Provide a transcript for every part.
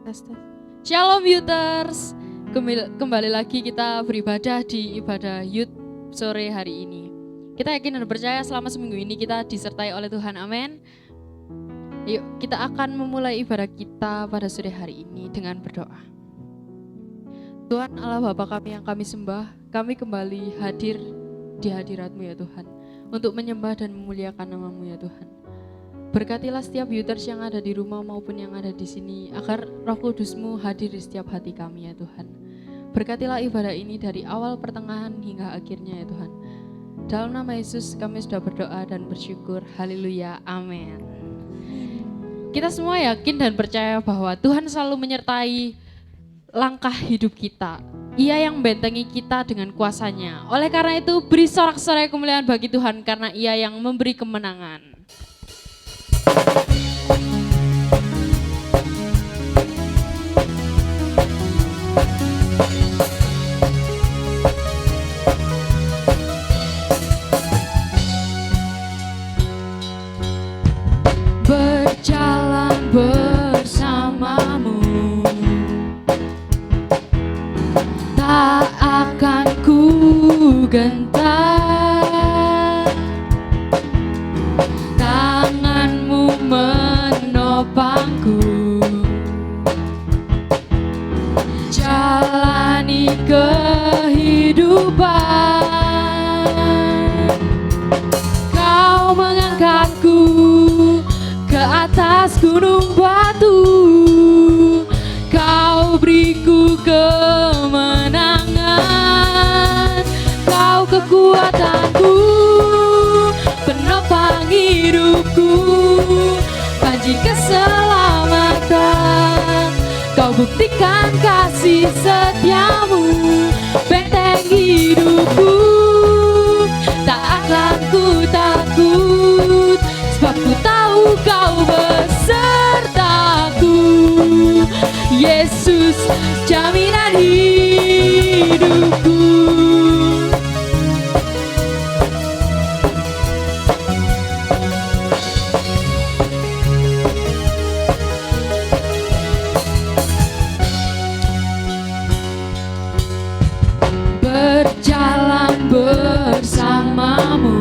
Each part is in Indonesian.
Tes. Shalom Youters, kembali lagi kita beribadah di ibadah Youth sore hari ini. Kita yakin dan percaya selama seminggu ini kita disertai oleh Tuhan, amin. Yuk kita akan memulai ibadah kita pada sore hari ini dengan berdoa. Tuhan Allah Bapa kami yang kami sembah, kami kembali hadir di hadirat-Mu ya Tuhan, untuk menyembah dan memuliakan nama-Mu ya Tuhan. Berkatilah setiap Youters yang ada di rumah maupun yang ada di sini, agar Roh Kudus-Mu hadir di setiap hati kami ya Tuhan. Berkatilah ibadah ini dari awal, pertengahan hingga akhirnya ya Tuhan. Dalam nama Yesus kami sudah berdoa dan bersyukur. Haleluya, amin. Kita semua yakin dan percaya bahwa Tuhan selalu menyertai langkah hidup kita. Ia yang membentengi kita dengan kuasa-Nya. Oleh karena itu beri sorak-sorai kemuliaan bagi Tuhan, karena Ia yang memberi kemenangan. Berjalan bersamamu, tak akan ku gentar. Tanganmu menopangku, jalani kehidupan. Kau mengangkatku ke atas gunung batu, Kau beriku kemenangan. Kau kekuatanku, penopang hidupku, panji keselamatan. Kau buktikan kasih setiamu, benteng hidupku. Tak akan ku takut, sebab ku tahu Kau besertaku. Yesus, jaminan hidupku. Berjalan bersamamu,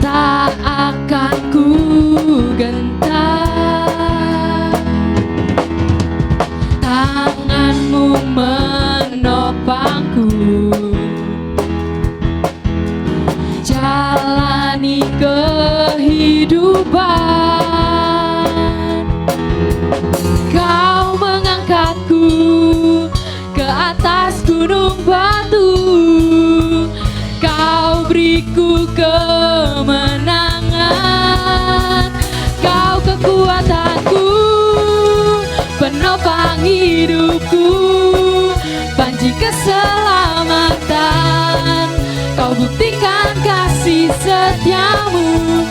tak akan ku gentar. Tanganmu menopangku, jalani kehidupan. Kau mengangkatku ke atas gunung batu, Kau beriku kemenangan. Kau kekuatanku, penopang hidupku, panji keselamatan. Kau buktikan kasih setiamu,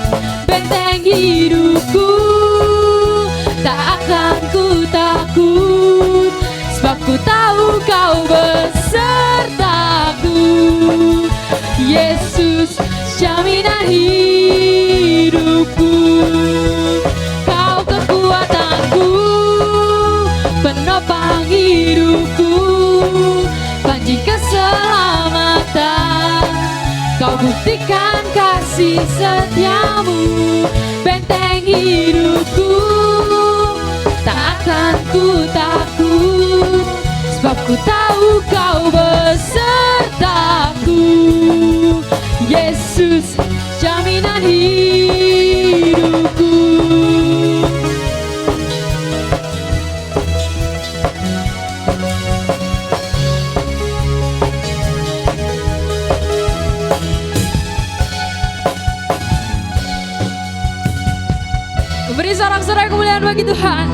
benteng hidupku. Tak akan ku takut, sebab ku tahu Kau besertaku. Yesus, jaminan hidupku. Kau kekuatanku, penopang hidupku, panji keselamatan. Kau buktikan kasih setiamu, benteng hidupku. Tak akan ku takut, sebab ku tahu Kau besertaku. Yesus, jaminan hidupku. Beri sorak-sorai kemuliaan bagi Tuhan.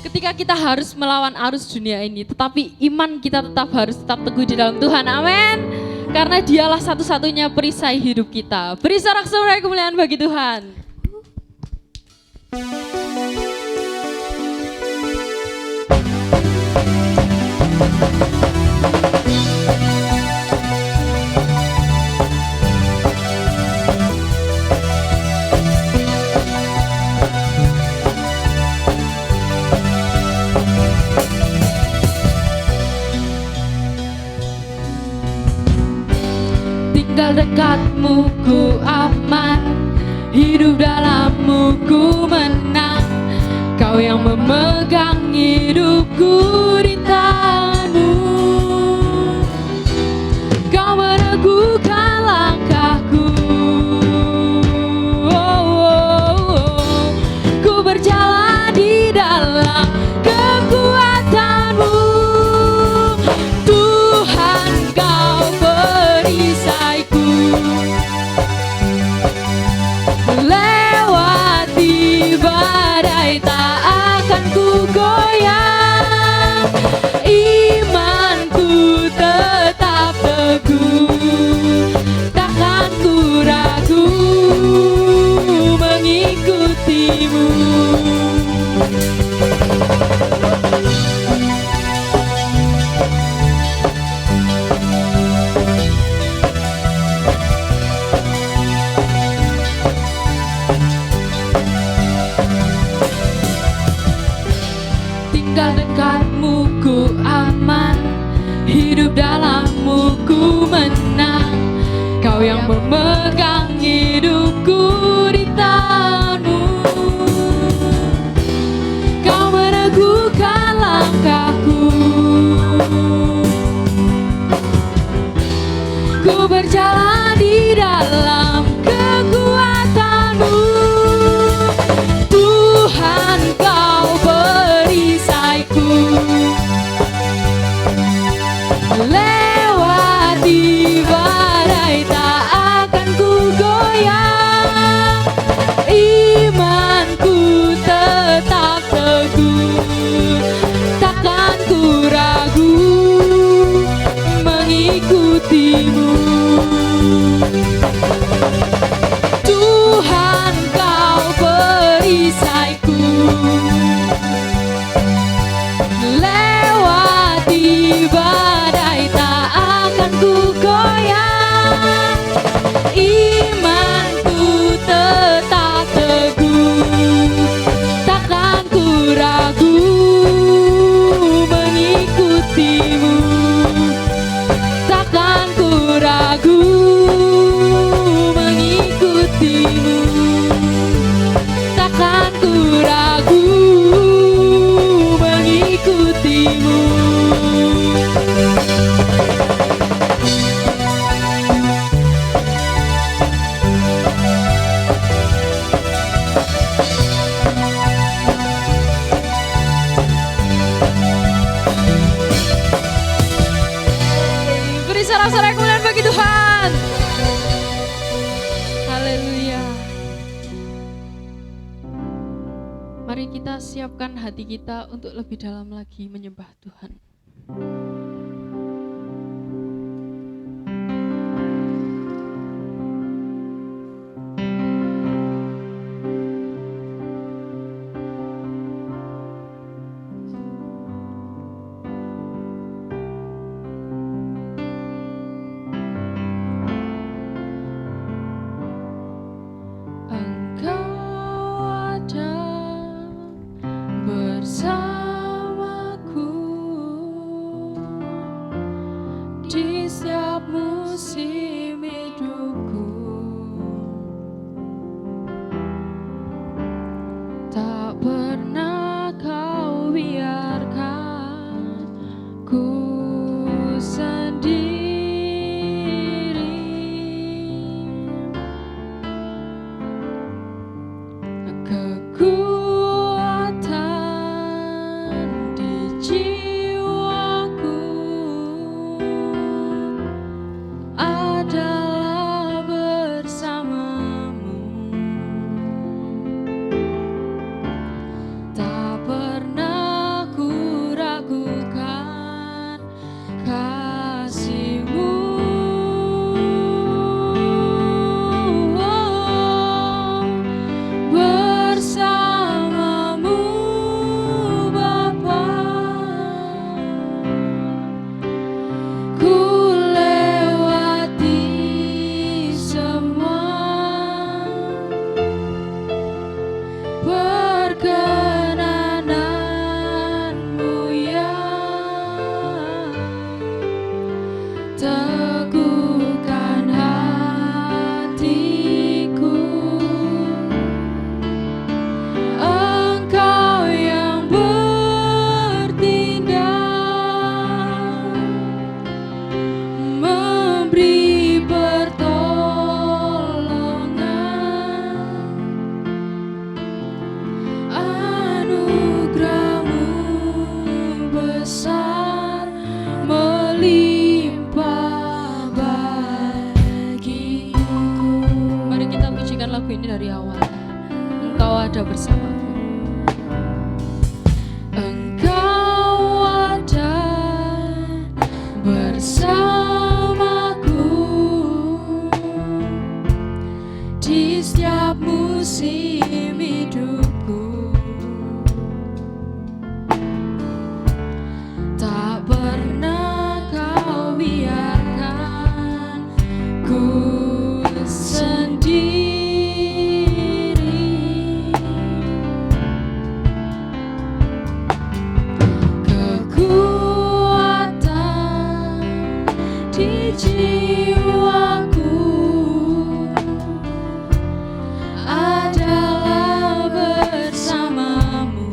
Ketika kita harus melawan arus dunia ini, tetapi iman kita harus tetap teguh di dalam Tuhan, amin. Karena Dialah satu-satunya perisai hidup kita. Beri sorak-sorai kemuliaan bagi Tuhan. dekatmu ku aman, hidup dalammu ku menang. Kau yang memegang hidupku di tanganmu. Kau meneguhkan langkahku. Ku berjalan di dalam kekuatanmu. Tuhan, kau perisaiku. Lewati badai tak akan ku goyang. Imanku tetap teguh, takkan ku ragu mengikutimu. Tinggal dekatmu ku aman, hidup dalammu ku menang. Kau yang memegang hidupku di tanganmu. Kau meneguhkan langkahku. Ku berjalan di dalam kekuatanmu. Tuhan, kau perisaiku. Lewati badai tak akan ku goyang. Imanku tetap teguh, takkan ku ragu mengikutimu. Tuhan, kau perisaiku. Lewati badai tak akan ku goyang. Imanku tetap teguh, takkan ku ragu mengikutimu. Takkan ku ragu mengikutimu. Takkan ku ragu mengikutimu. Beri sorak-sorak kemuliaan bagi Tuhan. Haleluya. Mari kita siapkan hati kita untuk lebih dalam lagi menyembah Tuhan. Bersamaku di setiap musim hidupku, tak pernah kau biarkan ku sendiri. Bersama ada bersamaku. Engkau ada bersamaku di setiap musim hidupku. Tak pernah kau biarkan ku sendiri. Kekuatan di jiwaku adalah bersamamu.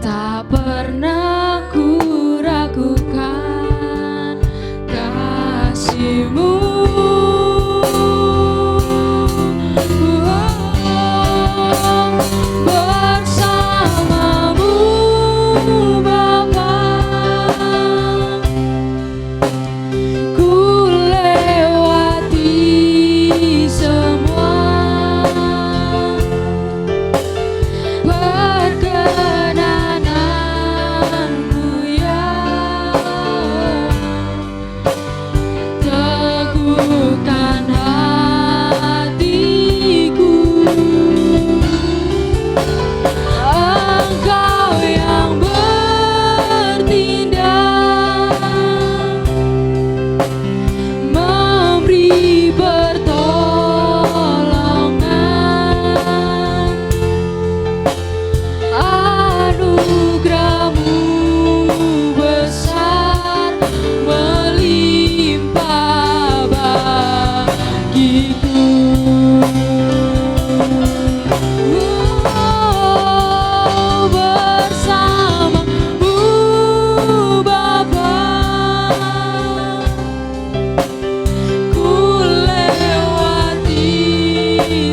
Tak pernah ku ragukan kasih-Mu. Bersamamu Bapa, ku lewati semua perkenanan-Mu ya. Teguhkan hatiku, Engkau yang bertindak, memberi pertolongan. Anugerah-Mu besar melimpah bagiku. Bersamamu Bapa, ku lewati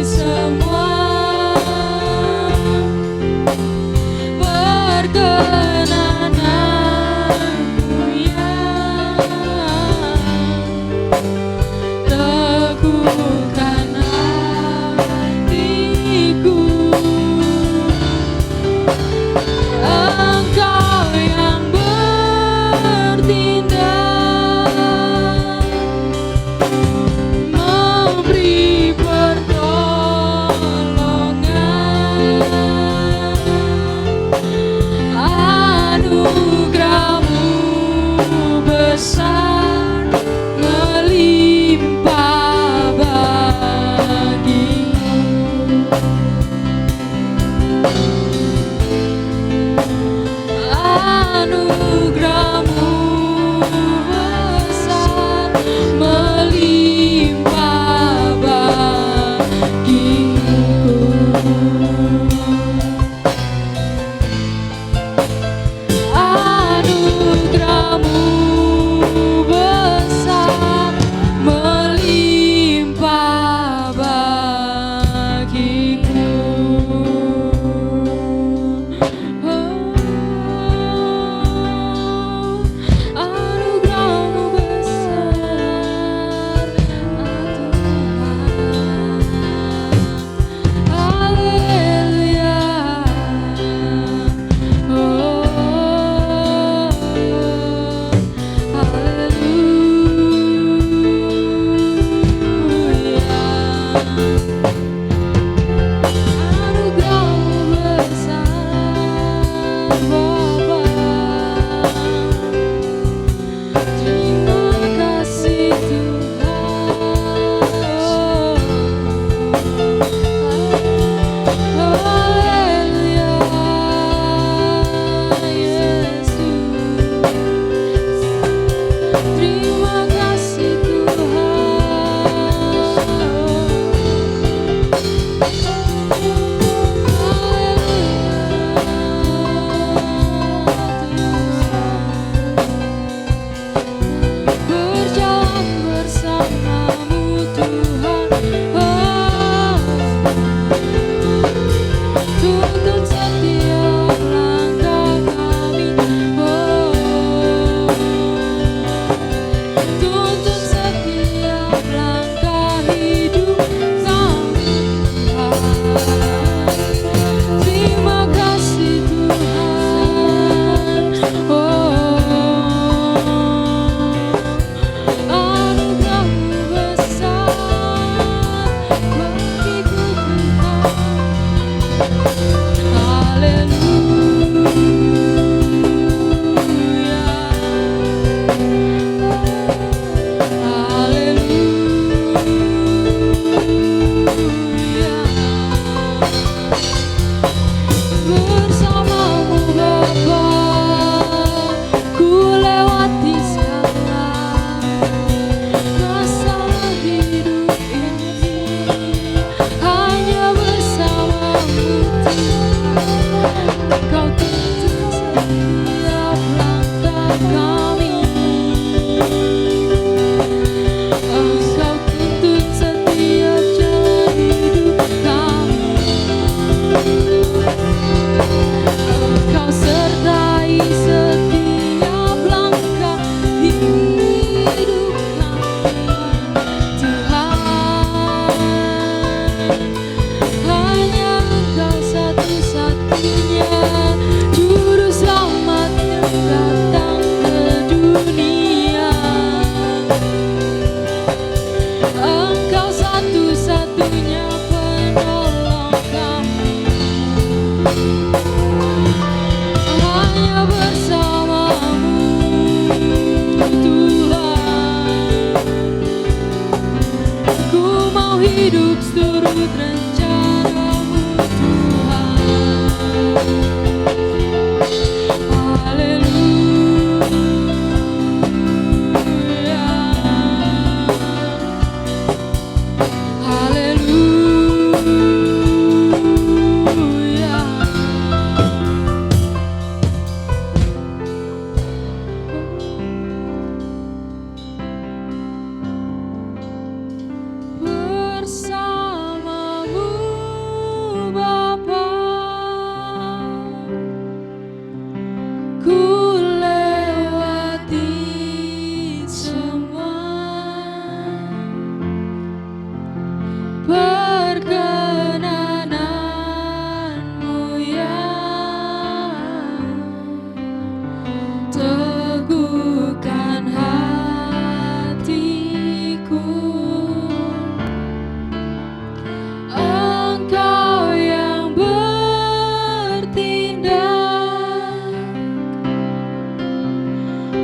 semua perkenanan-Mu ya. Teguhkan hatiku, Engkau yang bertindak, memberi pertolongan. Anugerah-Mu besar melimpah bagiku. Anugerah-Mu besar melimpah bagiku. Anugerah-Mu besar melimpah bagiku. Anugerah-Mu besar, Tuhan. Haleluya. Hanya Engkau satu-satunya Juru Selamat yang datang ke dunia. Engkau satu-satunya penolong kami. Hanya bersamamu Tuhan, ku mau hidup seturut rencanamu Tuhan. Haleluya, haleluya. Bersamamu Bapa, ku lewati semua perkenananmu ya, teguhkan hatiku. Engkau yang bertindak,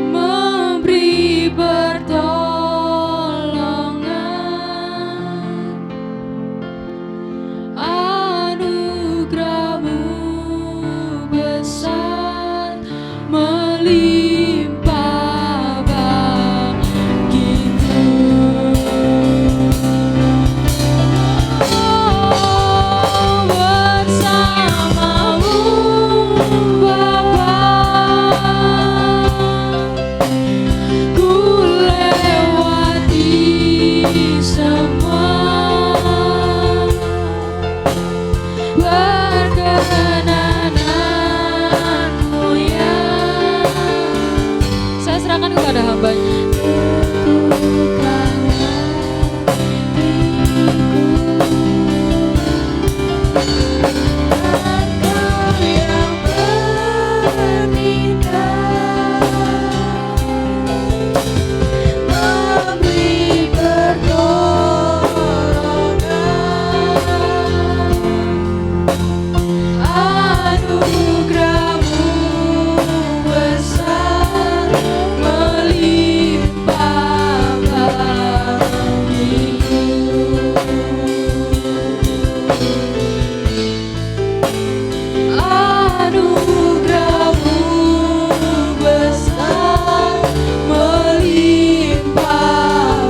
memberi pertolongan, anugerah-Mu besar melimpah bagiku. Bersamamu Bapa, ku lewati semua perkenananmu ya. Saya serahkan kepada hamba-Nya. Teguhkan hatiku. Engkau yang bertindak, memberi pertolongan, anugerah-Mu besar melimpah bagiku. Anugerah-Mu besar melimpah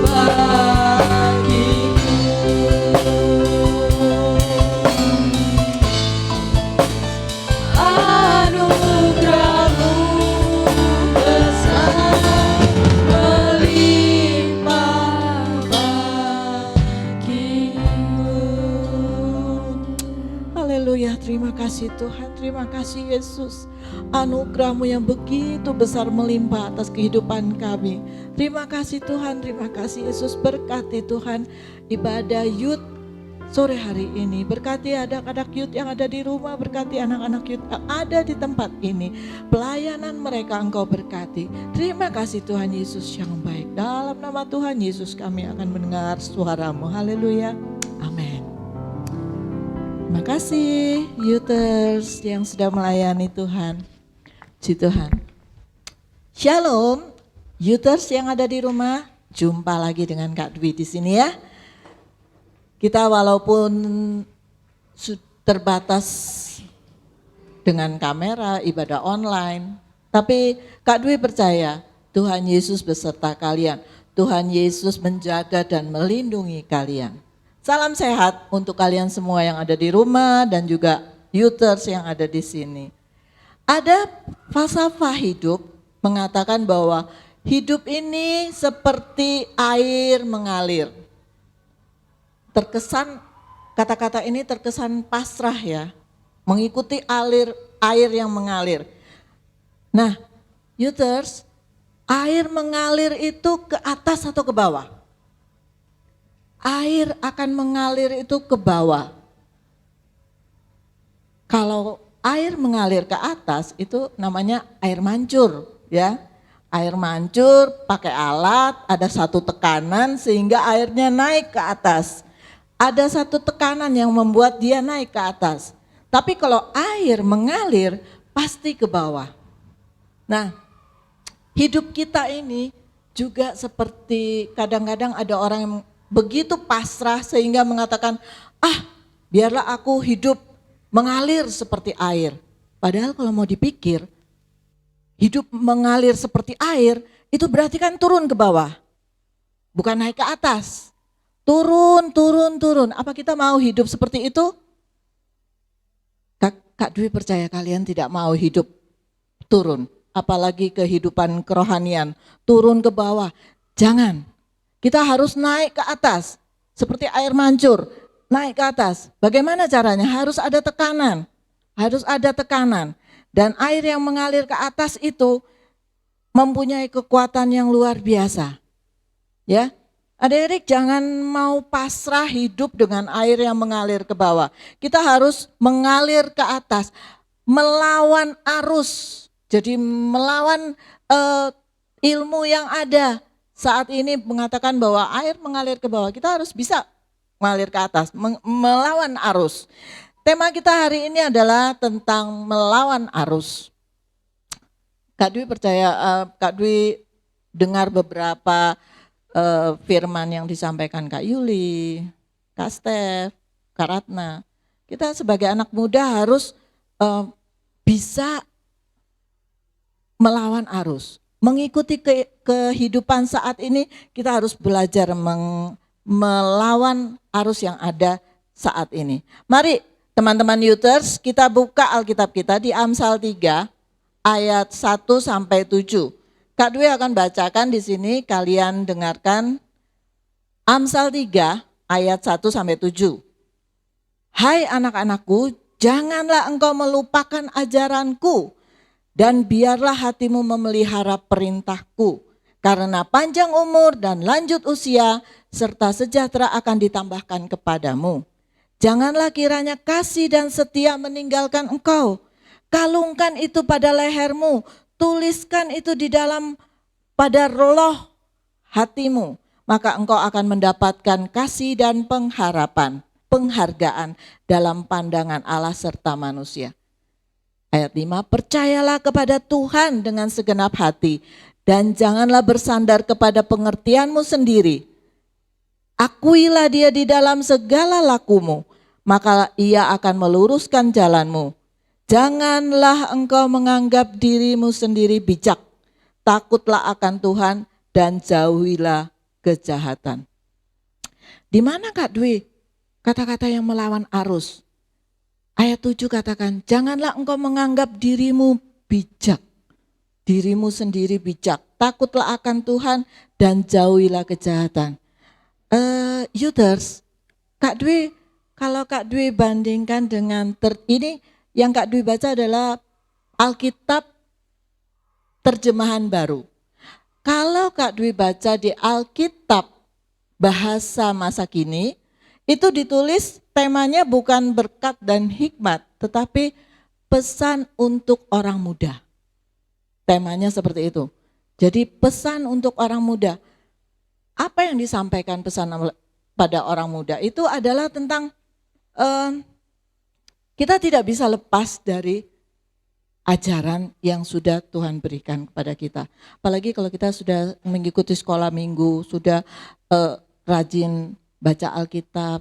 bagiku. Anugerah-Mu besar melimpah bagiku. Haleluya, terima kasih Tuhan, terima kasih Yesus. Anugerah-Mu yang begitu besar melimpah atas kehidupan kami. Terima kasih Tuhan, terima kasih Yesus. Berkati Tuhan ibadah youth sore hari ini. Berkati anak-anak youth yang ada di rumah, berkati anak-anak youth yang ada di tempat ini. Pelayanan mereka Engkau berkati. Terima kasih Tuhan Yesus yang baik. Dalam nama Tuhan Yesus kami akan mendengar suara-Mu. Haleluya, amin. Terima kasih youthers yang sudah melayani Tuhan. Puji Tuhan. Shalom, youthers yang ada di rumah. Jumpa lagi dengan Kak Dwi di sini ya. Kita walaupun terbatas dengan kamera, ibadah online, tapi Kak Dwi percaya Tuhan Yesus beserta kalian. Tuhan Yesus menjaga dan melindungi kalian. Salam sehat untuk kalian semua yang ada di rumah dan juga youthers yang ada di sini. Ada falsafah hidup mengatakan bahwa hidup ini seperti air mengalir. Terkesan, kata-kata ini terkesan pasrah ya, mengikuti air yang mengalir. Nah, youthers, air mengalir itu ke atas atau ke bawah? air akan mengalir itu ke bawah. Kalau air mengalir ke atas itu namanya air mancur, ya. Air mancur pakai alat, ada satu tekanan sehingga airnya naik ke atas. Ada satu tekanan yang membuat dia naik ke atas. Tapi kalau air mengalir pasti ke bawah. Nah, hidup kita ini juga seperti kadang-kadang ada orang yang begitu pasrah sehingga mengatakan, biarlah aku hidup mengalir seperti air. Padahal kalau mau dipikir, hidup mengalir seperti air itu berarti kan turun ke bawah, bukan naik ke atas. Turun, turun, turun. Apa kita mau hidup seperti itu? Kak Dwi percaya kalian tidak mau hidup turun, apalagi kehidupan kerohanian, turun ke bawah. Jangan, kita harus naik ke atas, seperti air mancur, naik ke atas. Bagaimana caranya? Harus ada tekanan, harus ada tekanan. Dan air yang mengalir ke atas itu mempunyai kekuatan yang luar biasa. Ya, adik-adik jangan mau pasrah hidup dengan air yang mengalir ke bawah. Kita harus mengalir ke atas, melawan arus. Jadi melawan ilmu yang ada. Saat ini mengatakan bahwa air mengalir ke bawah, kita harus bisa mengalir ke atas, melawan arus. Tema kita hari ini adalah tentang melawan arus. Kak Dwi percaya, Kak Dwi dengar beberapa firman yang disampaikan Kak Yuli, Kak Steph, Kak Ratna. Kita sebagai anak muda harus bisa melawan arus. Mengikuti kehidupan saat ini, kita harus belajar melawan arus yang ada saat ini. Mari teman-teman Youters, kita buka Alkitab kita di Amsal 3 ayat 1 sampai 7. Kak Dwi akan bacakan di sini, kalian dengarkan. Amsal 3 ayat 1 sampai 7. Hai anak-anakku, janganlah engkau melupakan ajaranku dan biarlah hatimu memelihara perintahku. Karena panjang umur dan lanjut usia serta sejahtera akan ditambahkan kepadamu. Janganlah kiranya kasih dan setia meninggalkan engkau. Kalungkan itu pada lehermu, tuliskan itu di dalam pada roh hatimu. Maka engkau akan mendapatkan kasih dan penghargaan dalam pandangan Allah serta manusia. Ayat 5, percayalah kepada Tuhan dengan segenap hati dan janganlah bersandar kepada pengertianmu sendiri. Akuilah dia di dalam segala lakumu, maka ia akan meluruskan jalanmu. Janganlah engkau menganggap dirimu sendiri bijak, takutlah akan Tuhan dan jauhilah kejahatan. Di mana Kak Dwi kata-kata yang melawan arus? Ayat 7 katakan, janganlah engkau menganggap dirimu bijak, dirimu sendiri bijak, takutlah akan Tuhan dan jauhilah kejahatan. Youters, Kak Dwi, kalau Kak Dwi bandingkan dengan ini yang Kak Dwi baca adalah Alkitab terjemahan baru. Kalau Kak Dwi baca di Alkitab bahasa masa kini, itu ditulis temanya bukan berkat dan hikmat, tetapi pesan untuk orang muda. Temanya seperti itu. Jadi pesan untuk orang muda. Apa yang disampaikan pesan pada orang muda itu adalah tentang kita tidak bisa lepas dari ajaran yang sudah Tuhan berikan kepada kita. Apalagi kalau kita sudah mengikuti sekolah minggu, sudah rajin baca Alkitab,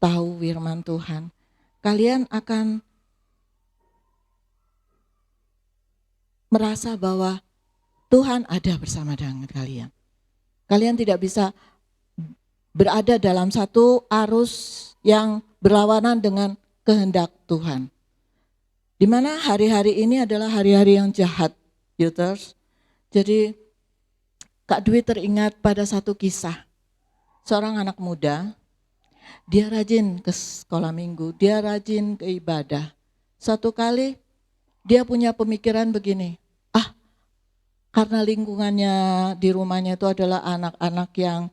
tahu firman Tuhan, kalian akan merasa bahwa Tuhan ada bersama dengan kalian. Kalian tidak bisa berada dalam satu arus yang berlawanan dengan kehendak Tuhan. Di mana hari-hari ini adalah hari-hari yang jahat, Youters. Jadi Kak Dwi teringat pada satu kisah. Seorang anak muda, dia rajin ke sekolah minggu, dia rajin ke ibadah. Satu kali dia punya pemikiran begini, karena lingkungannya di rumahnya itu adalah anak-anak yang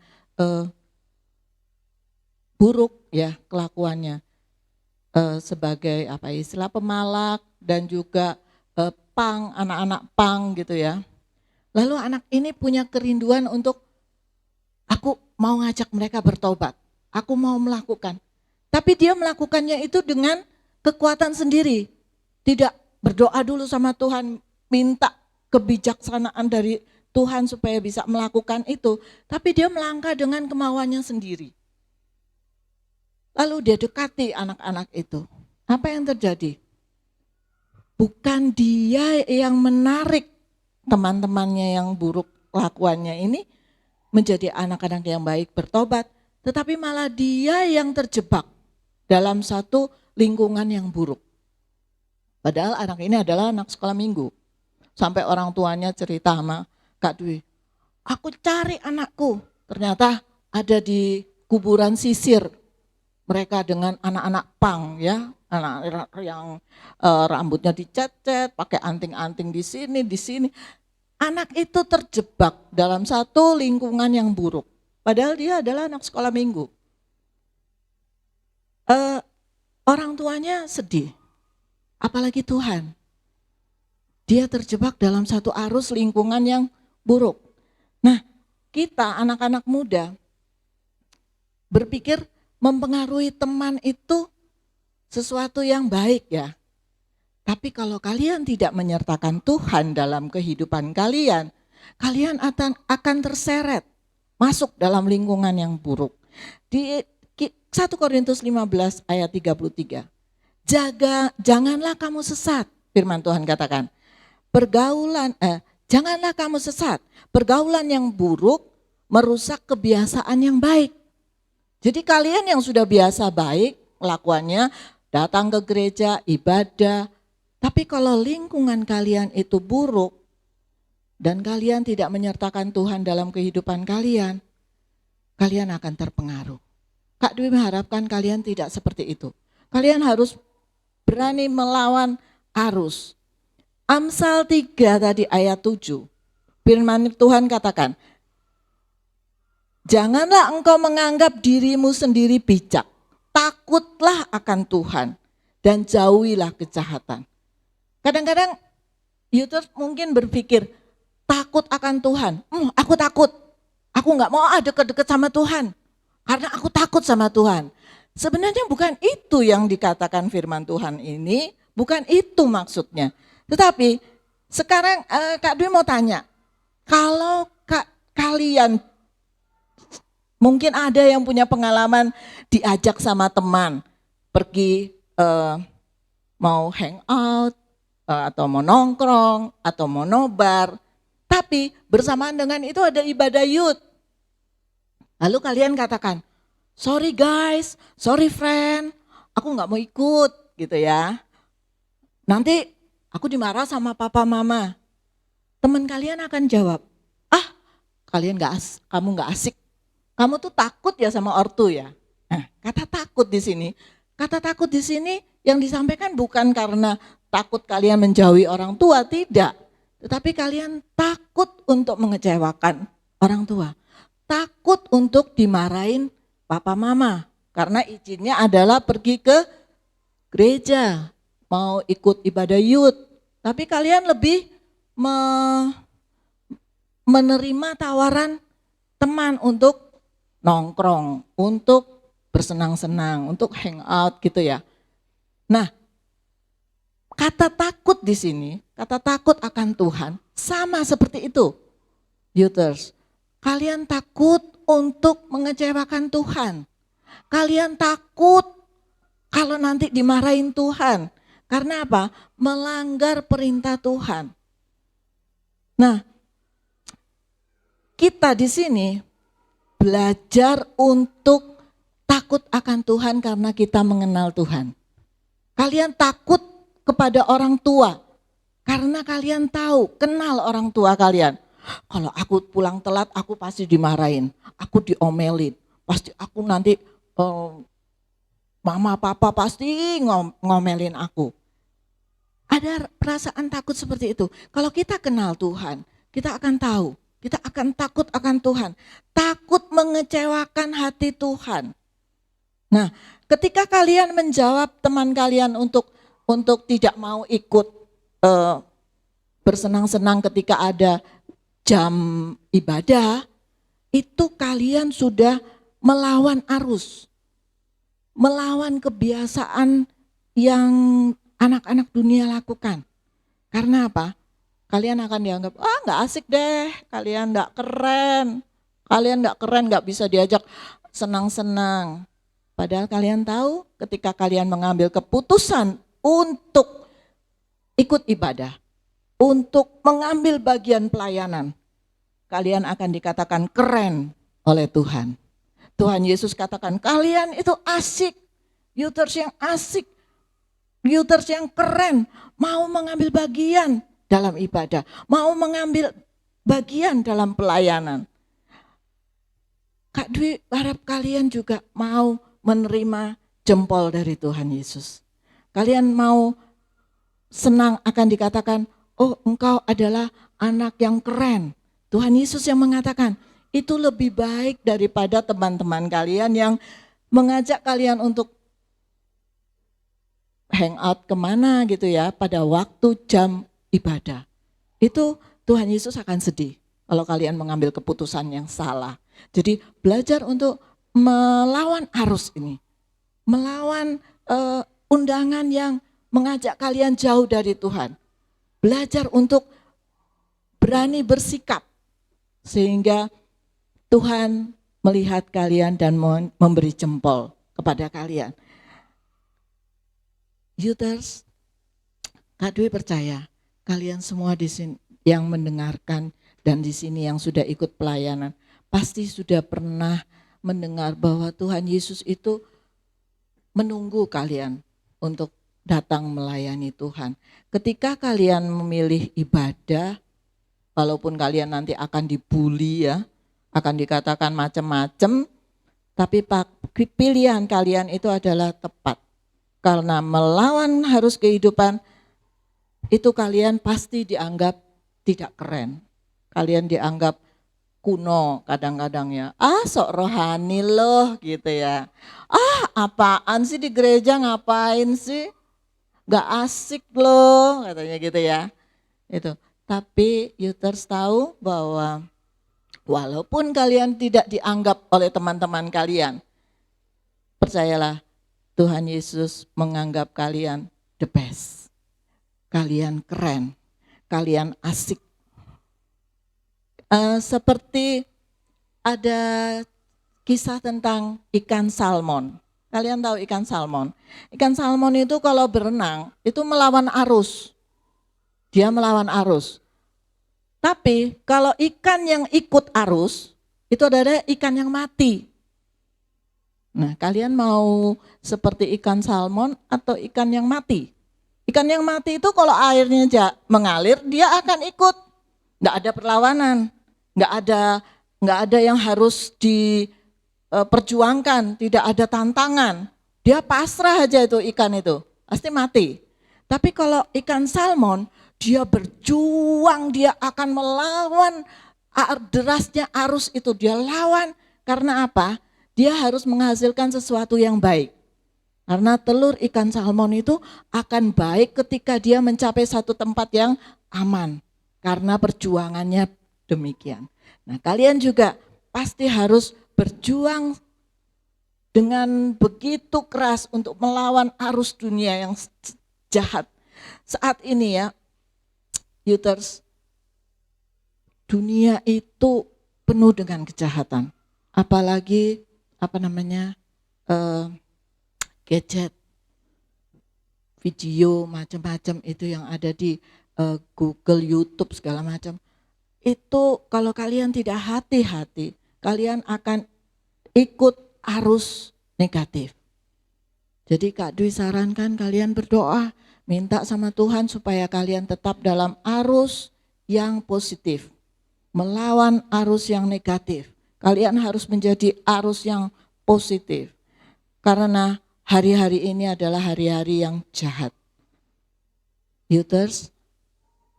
buruk ya kelakuannya, sebagai apa istilah pemalak dan juga pang, anak-anak pang gitu ya. Lalu anak ini punya kerinduan untuk aku mau ngajak mereka bertobat, aku mau melakukan. Tapi dia melakukannya itu dengan kekuatan sendiri, tidak berdoa dulu sama Tuhan, minta kebijaksanaan dari Tuhan supaya bisa melakukan itu, tapi dia melangkah dengan kemauannya sendiri. Lalu dia dekati anak-anak itu. Apa yang terjadi? Bukan dia yang menarik teman-temannya yang buruk kelakuannya ini menjadi anak-anak yang baik bertobat, tetapi malah dia yang terjebak dalam satu lingkungan yang buruk. Padahal anak ini adalah anak sekolah minggu. Sampai orang tuanya cerita sama Kak Dwi, aku cari anakku, ternyata ada di kuburan sisir. Mereka dengan anak-anak pang ya, anak yang rambutnya dicet-cet, pakai anting-anting di sini, di sini. Anak itu terjebak dalam satu lingkungan yang buruk. Padahal dia adalah anak sekolah minggu. Orang tuanya sedih, apalagi Tuhan. Dia terjebak dalam satu arus lingkungan yang buruk. Nah, kita anak-anak muda berpikir mempengaruhi teman itu sesuatu yang baik ya. Tapi kalau kalian tidak menyertakan Tuhan dalam kehidupan kalian, kalian akan terseret masuk dalam lingkungan yang buruk. Di 1 Korintus 15 ayat 33. Janganlah kamu sesat, firman Tuhan katakan. Janganlah kamu sesat. Pergaulan yang buruk merusak kebiasaan yang baik. Jadi kalian yang sudah biasa baik melakukannya, datang ke gereja, ibadah. Tapi kalau lingkungan kalian itu buruk dan kalian tidak menyertakan Tuhan dalam kehidupan kalian, kalian akan terpengaruh. Kak Dwi mengharapkan kalian tidak seperti itu. Kalian harus berani melawan arus. Amsal 3 tadi ayat 7. Firman Tuhan katakan, janganlah engkau menganggap dirimu sendiri bijak. Takutlah akan Tuhan dan jauhilah kejahatan. Kadang-kadang youtuber mungkin berpikir, takut akan Tuhan. Aku takut. Aku gak mau deket-deket sama Tuhan. Karena aku takut sama Tuhan. Sebenarnya bukan itu yang dikatakan firman Tuhan ini. Bukan itu maksudnya. Tetapi sekarang Kak Dwi mau tanya. Kalau kalian mungkin ada yang punya pengalaman diajak sama teman. Pergi mau hangout. Atau mau nongkrong. Atau mau nobar. Tapi bersamaan dengan itu ada ibadah youth. Lalu kalian katakan, sorry guys, sorry friend, aku gak mau ikut gitu ya. Nanti aku dimarah sama papa mama. Teman kalian akan jawab, kamu gak asik. Kamu tuh takut ya sama ortu ya. Nah, kata takut di sini yang disampaikan bukan karena takut kalian menjauhi orang tua, tidak. Tetapi kalian takut untuk mengecewakan orang tua. Takut untuk dimarahin papa mama. Karena izinnya adalah pergi ke gereja. Mau ikut ibadah youth. Tapi kalian lebih menerima tawaran teman untuk nongkrong. Untuk bersenang-senang. Untuk hangout gitu ya. Nah, kata takut di sini, kata takut akan Tuhan sama seperti itu. Youthers. Kalian takut untuk mengecewakan Tuhan. Kalian takut kalau nanti dimarahin Tuhan. Karena apa? Melanggar perintah Tuhan. Nah, kita di sini belajar untuk takut akan Tuhan karena kita mengenal Tuhan. Kalian takut kepada orang tua karena kalian tahu, kenal orang tua kalian. Kalau aku pulang telat, aku pasti dimarahin, aku diomelin, pasti aku nanti mama papa pasti ngomelin aku. Ada perasaan takut seperti itu. Kalau kita kenal Tuhan, kita akan tahu, kita akan takut akan Tuhan, takut mengecewakan hati Tuhan. Nah, ketika kalian menjawab teman kalian untuk tidak mau ikut eh, bersenang-senang ketika ada jam ibadah, itu kalian sudah melawan arus, melawan kebiasaan yang anak-anak dunia lakukan. Karena apa? Kalian akan dianggap, nggak asik deh, kalian nggak keren, nggak bisa diajak senang-senang. Padahal kalian tahu ketika kalian mengambil keputusan untuk ikut ibadah, untuk mengambil bagian pelayanan, kalian akan dikatakan keren oleh Tuhan. Tuhan Yesus katakan, kalian itu asik, youthers yang asik, youthers yang keren, mau mengambil bagian dalam ibadah, mau mengambil bagian dalam pelayanan. Kak Dwi harap kalian juga mau menerima jempol dari Tuhan Yesus. Kalian mau senang akan dikatakan, oh engkau adalah anak yang keren. Tuhan Yesus yang mengatakan, itu lebih baik daripada teman-teman kalian yang mengajak kalian untuk hangout kemana gitu ya, pada waktu jam ibadah. Itu Tuhan Yesus akan sedih kalau kalian mengambil keputusan yang salah. Jadi belajar untuk melawan arus ini, melawan undangan yang mengajak kalian jauh dari Tuhan. Belajar untuk berani bersikap sehingga Tuhan melihat kalian dan memberi jempol kepada kalian. Youthers, Kak Dwi percaya kalian semua di sini yang mendengarkan dan di sini yang sudah ikut pelayanan pasti sudah pernah mendengar bahwa Tuhan Yesus itu menunggu kalian untuk datang melayani Tuhan. Ketika kalian memilih ibadah, walaupun kalian nanti akan dibully ya, akan dikatakan macam-macam, tapi pilihan kalian itu adalah tepat. Karena melawan harus kehidupan, itu kalian pasti dianggap tidak keren. Kalian dianggap kuno kadang-kadang ya. Sok rohani loh gitu ya. Apaan sih di gereja, ngapain sih? Gak asik loh katanya gitu ya. Itu. Tapi youthers tahu bahwa walaupun kalian tidak dianggap oleh teman-teman kalian, percayalah Tuhan Yesus menganggap kalian the best. Kalian keren, kalian asik. Seperti ada kisah tentang ikan salmon. Kalian tahu ikan salmon? Ikan salmon itu kalau berenang itu melawan arus. Dia melawan arus. Tapi kalau ikan yang ikut arus itu adalah ikan yang mati. Nah, kalian mau seperti ikan salmon atau ikan yang mati? Ikan yang mati itu kalau airnya mengalir, dia akan ikut. Nggak ada perlawanan, nggak ada yang harus diperjuangkan, tidak ada tantangan. Dia pasrah aja itu ikan itu, pasti mati. Tapi kalau ikan salmon, dia berjuang, dia akan melawan derasnya arus itu. Dia lawan, karena apa? Dia harus menghasilkan sesuatu yang baik. Karena telur ikan salmon itu akan baik ketika dia mencapai satu tempat yang aman. Karena perjuangannya demikian. Nah, kalian juga pasti harus berjuang dengan begitu keras untuk melawan arus dunia yang jahat. Saat ini ya, youthers, dunia itu penuh dengan kejahatan. Apalagi gadget, video macam-macam itu yang ada di Google, YouTube segala macam. Itu kalau kalian tidak hati-hati, kalian akan ikut arus negatif. Jadi Kak Dwi sarankan kalian berdoa, minta sama Tuhan supaya kalian tetap dalam arus yang positif, melawan arus yang negatif. Kalian harus menjadi arus yang positif. Karena hari-hari ini adalah hari-hari yang jahat. Youthers,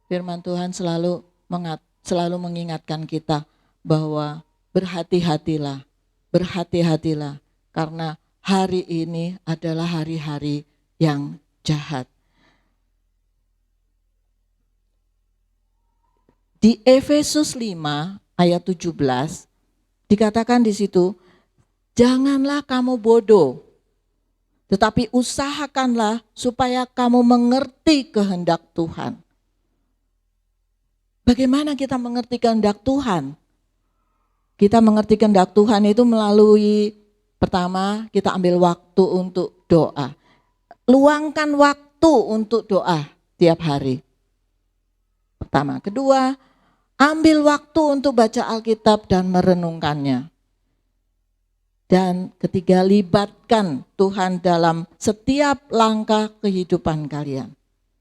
firman Tuhan selalu mengingatkan kita bahwa berhati-hatilah karena hari ini adalah hari-hari yang jahat. Di Efesus 5 ayat 17 dikatakan di situ, janganlah kamu bodoh, tetapi usahakanlah supaya kamu mengerti kehendak Tuhan. Bagaimana kita mengerti kehendak Tuhan? Kita mengerti kehendak Tuhan itu melalui, pertama, kita ambil waktu untuk doa. Luangkan waktu untuk doa tiap hari. Pertama. Kedua, ambil waktu untuk baca Alkitab dan merenungkannya. Dan ketiga, libatkan Tuhan dalam setiap langkah kehidupan kalian.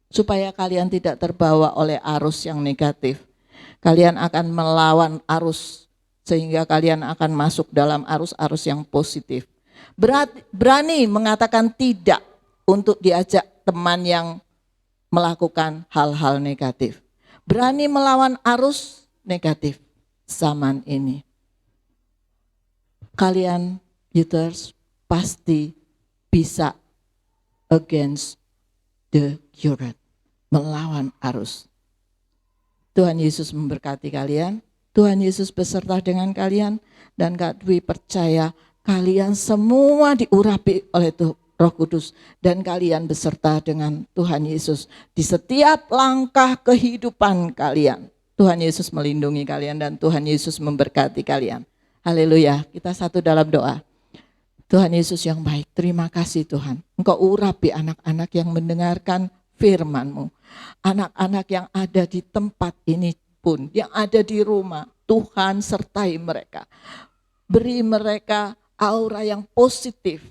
Supaya kalian tidak terbawa oleh arus yang negatif. Kalian akan melawan arus sehingga kalian akan masuk dalam arus-arus yang positif. Berani mengatakan tidak untuk diajak teman yang melakukan hal-hal negatif. Berani melawan arus negatif zaman ini. Kalian, youthers, pasti bisa against the current, melawan arus. Tuhan Yesus memberkati kalian, Tuhan Yesus beserta dengan kalian, dan Kak Dwi percaya kalian semua diurapi oleh Roh Kudus, dan kalian beserta dengan Tuhan Yesus di setiap langkah kehidupan kalian. Tuhan Yesus melindungi kalian dan Tuhan Yesus memberkati kalian. Haleluya, kita satu dalam doa. Tuhan Yesus yang baik, terima kasih Tuhan. Engkau urapi anak-anak yang mendengarkan firman-Mu. Anak-anak yang ada di tempat ini pun, yang ada di rumah, Tuhan sertai mereka. Beri mereka aura yang positif.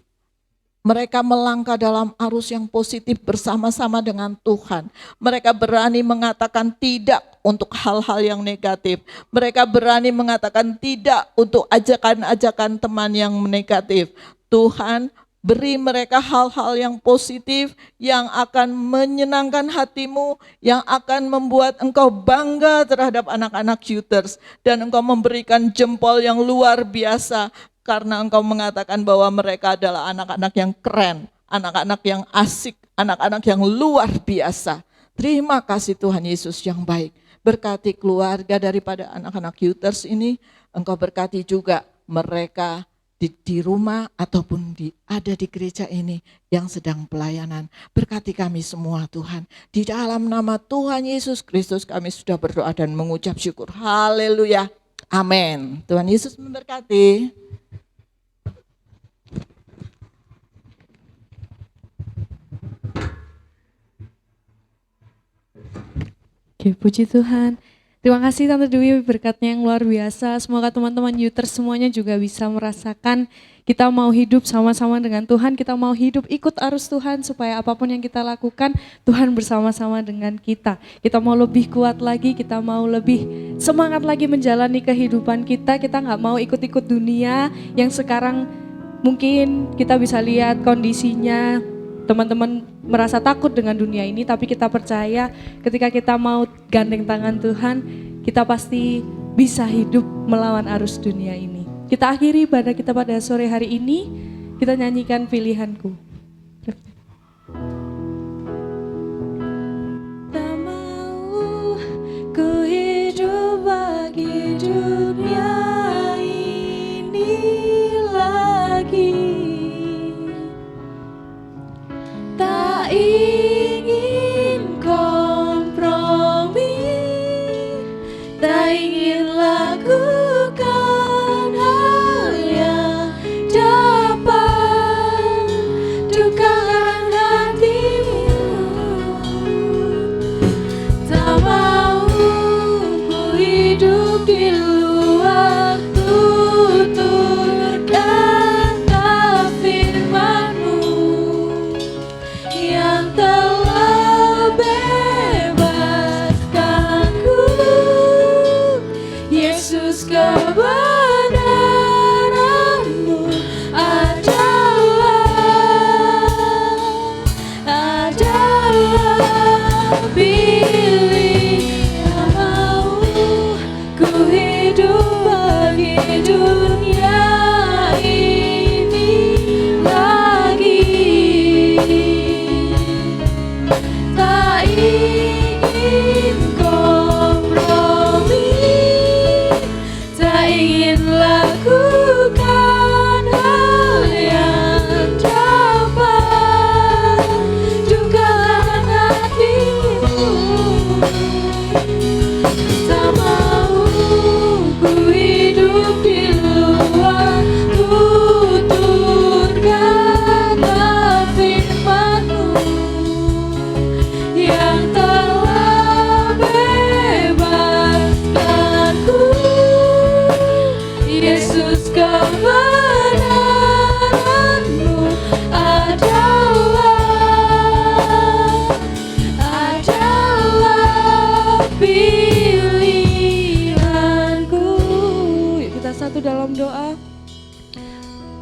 Mereka melangkah dalam arus yang positif bersama-sama dengan Tuhan. Mereka berani mengatakan tidak untuk hal-hal yang negatif. Mereka berani mengatakan tidak untuk ajakan-ajakan teman yang negatif. Tuhan, beri mereka hal-hal yang positif yang akan menyenangkan hatimu, yang akan membuat engkau bangga terhadap anak-anak youthers. Dan engkau memberikan jempol yang luar biasa. Karena engkau mengatakan bahwa mereka adalah anak-anak yang keren, anak-anak yang asik, anak-anak yang luar biasa. Terima kasih Tuhan Yesus yang baik. Berkati keluarga daripada anak-anak youthers ini. Engkau berkati juga mereka di rumah ataupun ada di gereja ini yang sedang pelayanan. Berkati kami semua Tuhan. Di dalam nama Tuhan Yesus Kristus kami sudah berdoa dan mengucap syukur. Haleluya. Amin. Tuhan Yesus memberkati. Oke, puji Tuhan. Terima kasih Tante Dwi, berkatnya yang luar biasa. Semoga teman-teman youthers semuanya juga bisa merasakan kita mau hidup sama-sama dengan Tuhan, kita mau hidup ikut arus Tuhan supaya apapun yang kita lakukan, Tuhan bersama-sama dengan kita. Kita mau lebih kuat lagi, kita mau lebih semangat lagi menjalani kehidupan kita nggak mau ikut-ikut dunia yang sekarang mungkin kita bisa lihat kondisinya, teman-teman merasa takut dengan dunia ini, tapi kita percaya ketika kita mau gandeng tangan Tuhan, kita pasti bisa hidup melawan arus dunia ini. Kita akhiri ibadah kita pada sore hari ini, kita nyanyikan Pilihanku. Tak mau ku hidup bagi dunia ini lagi. Tak ingin kompromi, tak ingin lakukan hal yang dapat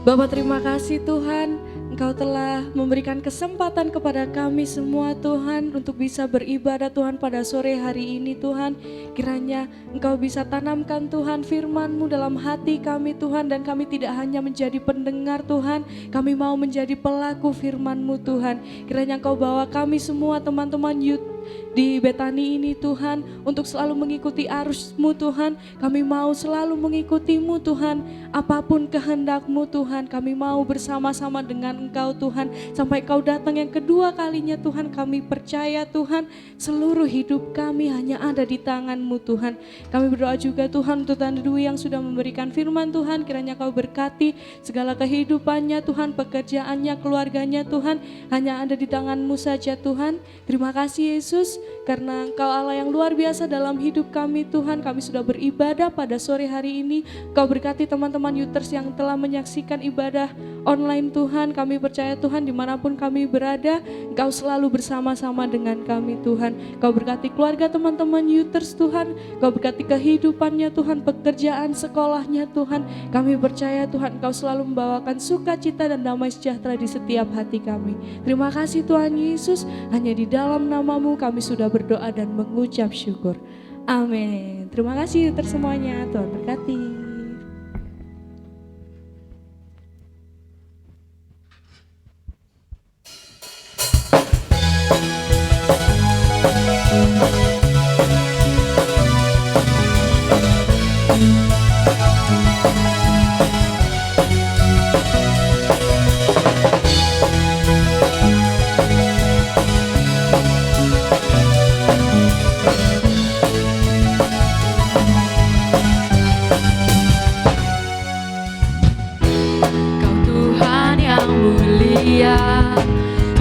Bapa, terima kasih Tuhan, Engkau telah memberikan kesempatan kepada kami semua Tuhan untuk bisa beribadah Tuhan pada sore hari ini Tuhan. Kiranya Engkau bisa tanamkan Tuhan firman-Mu dalam hati kami Tuhan, dan kami tidak hanya menjadi pendengar Tuhan, kami mau menjadi pelaku firman-Mu Tuhan. Kiranya Engkau bawa kami semua teman-teman youth di Betani ini Tuhan untuk selalu mengikuti arus-Mu Tuhan. Kami mau selalu mengikuti-Mu Tuhan, apapun kehendak-Mu Tuhan. Kami mau bersama-sama dengan Engkau Tuhan sampai Kau datang yang kedua kalinya Tuhan. Kami percaya Tuhan, seluruh hidup kami hanya ada di tangan-Mu Tuhan. Kami berdoa juga Tuhan untuk Tante Dwi yang sudah memberikan firman Tuhan. Kiranya Kau berkati segala kehidupannya Tuhan, pekerjaannya, keluarganya Tuhan, hanya ada di tangan-Mu saja Tuhan. Terima kasih Yesus, karena Engkau Allah yang luar biasa dalam hidup kami Tuhan. Kami sudah beribadah pada sore hari ini. Kau berkati teman-teman Youters yang telah menyaksikan ibadah online Tuhan. Kami percaya Tuhan, dimanapun kami berada, Engkau selalu bersama-sama dengan kami Tuhan. Kau berkati keluarga teman-teman Youters Tuhan. Kau berkati kehidupannya Tuhan, pekerjaan, sekolahnya Tuhan. Kami percaya Tuhan, Engkau selalu membawakan sukacita dan damai sejahtera di setiap hati kami. Terima kasih Tuhan Yesus, hanya di dalam nama-Mu kami sudah berdoa dan mengucap syukur. Amin. Terima kasih semuanya. Tuhan berkati.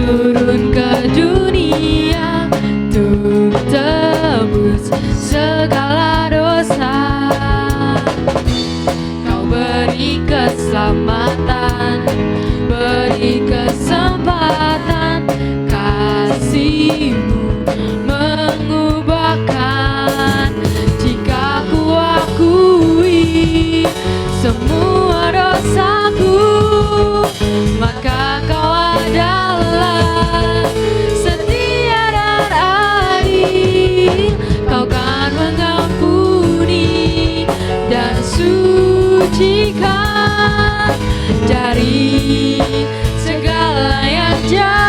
Turun ke dunia untuk tebus segala dosa. Kau beri keselamatan, beri kesempatan. Kasih-Mu mengubahkan. Jika ku akui semua dosaku, maka Kau adalah setia dan adil. Kau kan mengampuni dan sucikan dari segala yang jahat.